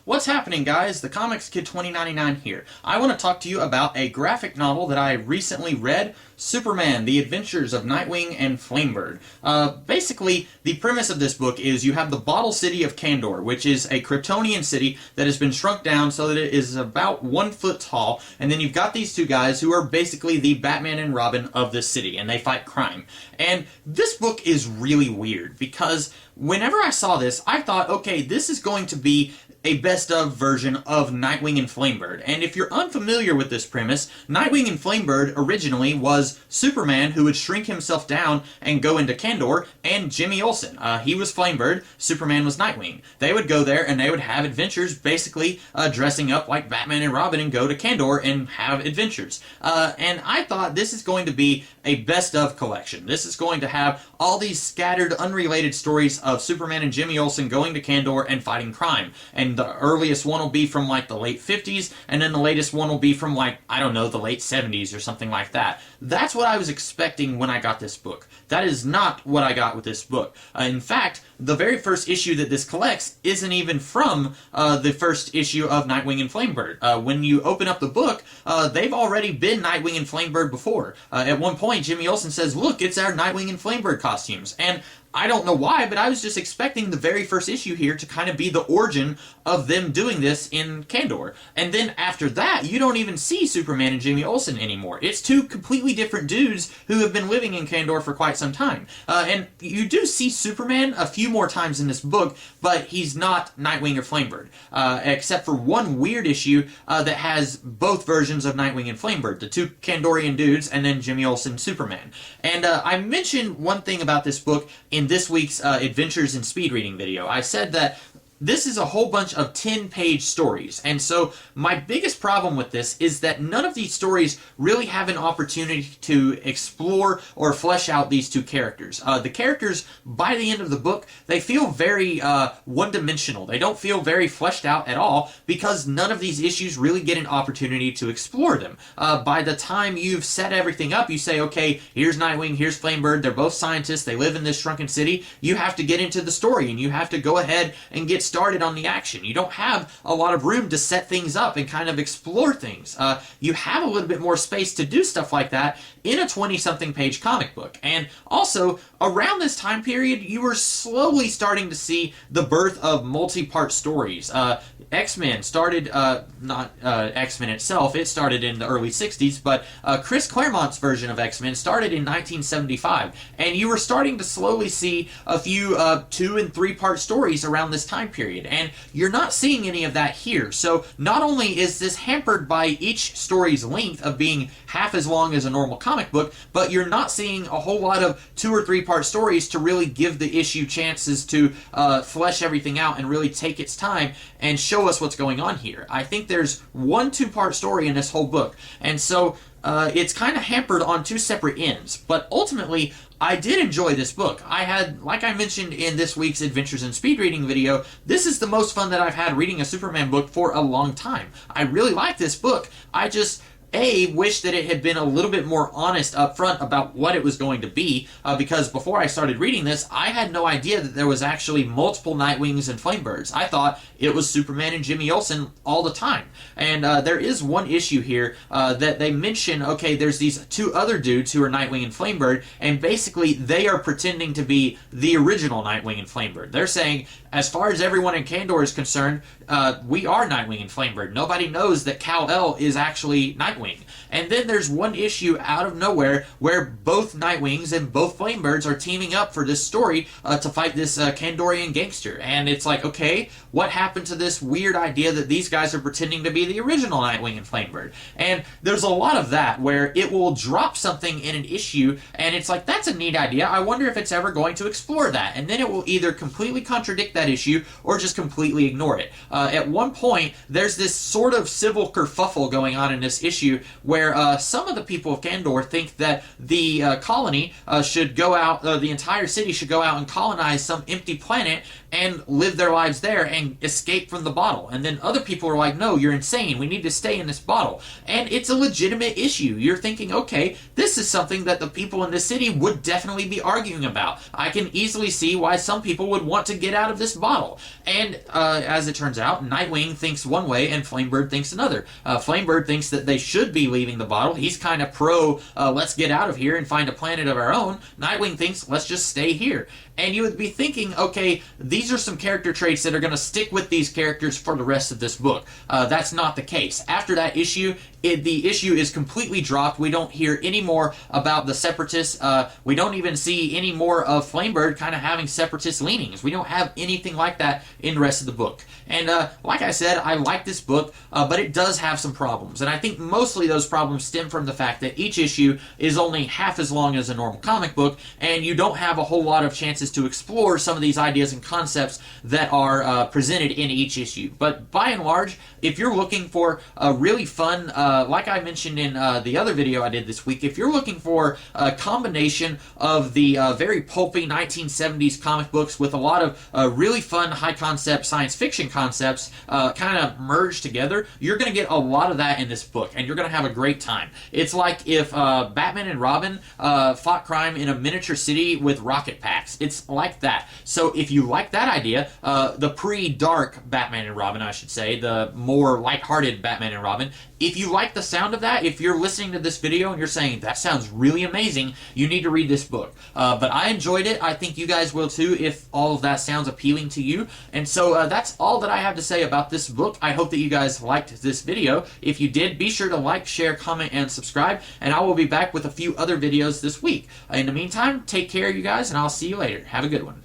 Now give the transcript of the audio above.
What's happening, guys? The Comics Kid 2099 here. I want to talk to you about a graphic novel that I recently read, Superman, The Adventures of Nightwing and Flamebird. Basically, the premise of this book is you have the bottle city of Kandor, which is a Kryptonian city that has been shrunk down so that it is about 1 foot tall, and then you've got these two guys who are basically the Batman and Robin of this city, and they fight crime. And this book is really weird, because whenever I saw this, I thought, okay, this is going to be a best-of version of Nightwing and Flamebird. And if you're unfamiliar with this premise, Nightwing and Flamebird originally was Superman who would shrink himself down and go into Kandor, and Jimmy Olsen. He was Flamebird, Superman was Nightwing. They would go there and they would have adventures, basically dressing up like Batman and Robin and go to Kandor and have adventures. And I thought this is going to be a best-of collection. This is going to have all these scattered, unrelated stories of Superman and Jimmy Olsen going to Kandor and fighting crime. And the earliest one will be from like the late 50s, and then the latest one will be from like, I don't know, the late 70s or something like that. That's what I was expecting when I got this book. That is not what I got with this book. In fact, the very first issue that this collects isn't even from the first issue of Nightwing and Flamebird. When you open up the book, they've already been Nightwing and Flamebird before. At one point, Jimmy Olsen says, "Look, it's our Nightwing and Flamebird costumes." And I don't know why, but I was just expecting the very first issue here to kind of be the origin of them doing this in Kandor. And then after that, you don't even see Superman and Jimmy Olsen anymore. It's two completely different dudes who have been living in Kandor for quite some time. And you do see Superman a few more times in this book, but he's not Nightwing or Flamebird, except for one weird issue that has both versions of Nightwing and Flamebird, the two Kandorian dudes, and then Jimmy Olsen Superman. And I mentioned one thing about this book in this week's Adventures in Speed Reading video. I said that this is a whole bunch of 10-page stories, and so my biggest problem with this is that none of these stories really have an opportunity to explore or flesh out these two characters. The characters, by the end of the book, they feel very one-dimensional. They don't feel very fleshed out at all because none of these issues really get an opportunity to explore them. By the time you've set everything up, you say, okay, here's Nightwing, here's Flamebird, they're both scientists, they live in this shrunken city. You have to get into the story, and you have to go ahead and get started on the action. You don't have a lot of room to set things up and kind of explore things. You have a little bit more space to do stuff like that in a 20-something page comic book. And also, around this time period, you were slowly starting to see the birth of multi-part stories. X-Men started, not X-Men itself, it started in the early 60s, but Chris Claremont's version of X-Men started in 1975, and you were starting to slowly see a few 2- and 3-part stories around this time period, and you're not seeing any of that here. So not only is this hampered by each story's length of being half as long as a normal comic book, but you're not seeing a whole lot of 2- or 3-part stories to really give the issue chances to flesh everything out and really take its time and show us what's going on here. I think there's one 2-part story in this whole book, and so it's kind of hampered on 2 separate ends. But ultimately, I did enjoy this book. I had, like I mentioned in this week's Adventures in Speed Reading video, this is the most fun that I've had reading a Superman book for a long time. I really like this book. I just wish that it had been a little bit more honest up front about what it was going to be, because before I started reading this, I had no idea that there was actually multiple Nightwings and Flamebirds. I thought it was Superman and Jimmy Olsen all the time. And there is one issue here that they mention, okay, there's these 2 other dudes who are Nightwing and Flamebird, and basically they are pretending to be the original Nightwing and Flamebird. They're saying, as far as everyone in Kandor is concerned, we are Nightwing and Flamebird. Nobody knows that Kal-El is actually Nightwing. And then there's one issue out of nowhere where both Nightwings and both Flamebirds are teaming up for this story to fight this Kandorian gangster. And it's like, okay, what happened to this weird idea that these guys are pretending to be the original Nightwing and Flamebird? And there's a lot of that where it will drop something in an issue and it's like, that's a neat idea. I wonder if it's ever going to explore that. And then it will either completely contradict that issue or just completely ignore it. At one point, there's this sort of civil kerfuffle going on in this issue where some of the people of Kandor think that the colony should go out, the entire city should go out and colonize some empty planet and live their lives there and escape from the bottle. And then other people are like, no, you're insane. We need to stay in this bottle. And it's a legitimate issue. You're thinking, okay, this is something that the people in this city would definitely be arguing about. I can easily see why some people would want to get out of this bottle. And as it turns out, Nightwing thinks one way and Flamebird thinks another. Flamebird thinks that they should be leaving the bottle. He's kind of pro, let's get out of here and find a planet of our own. Nightwing thinks, let's just stay here. And you would be thinking, okay, these are some character traits that are going to stick with these characters for the rest of this book. That's not the case. After that issue, the issue is completely dropped. We don't hear any more about the Separatists. We don't even see any more of Flamebird kind of having Separatist leanings. We don't have anything like that in the rest of the book. And like I said, I like this book, but it does have some problems. And I think mostly those problems stem from the fact that each issue is only half as long as a normal comic book, and you don't have a whole lot of chances to explore some of these ideas and concepts that are presented in each issue. But by and large, if you're looking for a really fun, like I mentioned in the other video I did this week, if you're looking for a combination of the very pulpy 1970s comic books with a lot of really fun high-concept science fiction concepts kind of merged together, you're going to get a lot of that in this book, and you're going to have a great time. It's like if Batman and Robin fought crime in a miniature city with rocket packs. It's like that. So if you like that idea, the pre-dark Batman and Robin, I should say, the more lighthearted Batman and Robin, if you like the sound of that, if you're listening to this video and you're saying, that sounds really amazing, you need to read this book. But I enjoyed it. I think you guys will too if all of that sounds appealing to you. And so that's all that I have to say about this book. I hope that you guys liked this video. If you did, be sure to like, share, comment, and subscribe. And I will be back with a few other videos this week. In the meantime, take care, you guys, and I'll see you later. Have a good one.